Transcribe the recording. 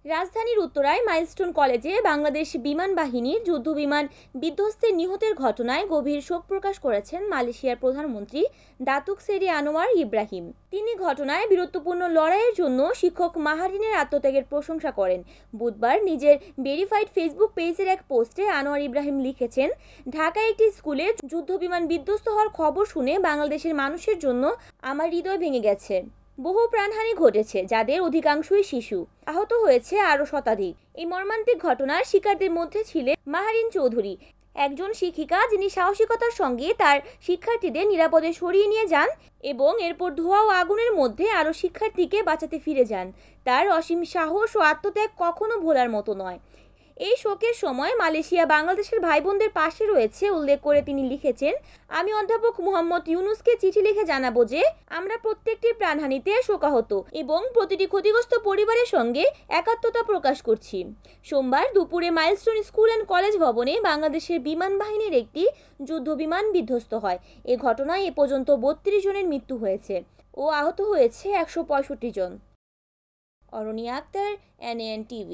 রাজধানীর উত্তরায় মাইলস্টোন কলেজে বাংলাদেশ বিমান বাহিনীর যুদ্ধবিমান বিধ্বস্তে নিহতের ঘটনায় গভীর শোক প্রকাশ করেছেন মালয়েশিয়ার প্রধানমন্ত্রী দাতুক সেরি আনোয়ার ইব্রাহিম। তিনি ঘটনায় বীরত্বপূর্ণ লড়াইয়ের জন্য শিক্ষক মাহারিনের আত্মত্যাগের প্রশংসা করেন। বুধবার নিজের ভেরিফাইড ফেসবুক পেজের এক পোস্টে আনোয়ার ইব্রাহিম লিখেছেন, ঢাকায় একটি স্কুলে যুদ্ধবিমান বিধ্বস্ত হওয়ার খবর শুনে বাংলাদেশের মানুষের জন্য আমার হৃদয় ভেঙে গেছে। বহু প্রাণহানি ঘটেছে, যাদের অধিকাংশই শিশু। আহত হয়েছে আরও শতাধিক। এই মর্মান্তিক ঘটনার শিকারদের মধ্যে ছিলেন মাহারিন চৌধুরী, একজন শিক্ষিকা যিনি সাহসিকতার সঙ্গে তার শিক্ষার্থীদের নিরাপদে সরিয়ে নিয়ে যান এবং এরপর ধোঁয়া ও আগুনের মধ্যে আরও শিক্ষার্থীকে বাঁচাতে ফিরে যান। তার অসীম সাহস ও আত্মত্যাগ কখনো ভোলার মতো নয়। এই শোকের সময় মালয়েশিয়া বাংলাদেশের ভাই বোনদের পাশে রয়েছে উল্লেখ করে তিনি লিখেছেন, আমি অধ্যাপক মুহাম্মদ ইউনুসকে চিঠি লিখে জানাবো যে আমরা প্রত্যেকটি প্রাণহানিতে শোকাহত এবং প্রতিটি ক্ষতিগ্রস্ত পরিবারের সঙ্গে একাত্মতা প্রকাশ করছি। সোমবার দুপুরে মাইলস্টোন স্কুল অ্যান্ড কলেজ ভবনে বাংলাদেশের বিমান বাহিনীর একটি যুদ্ধবিমান বিধ্বস্ত হয়। এ ঘটনায় এ পর্যন্ত ৩২ জনের মৃত্যু হয়েছে ও আহত হয়েছে ১৬৫ জন। অরণি আক্তার, NAN TV।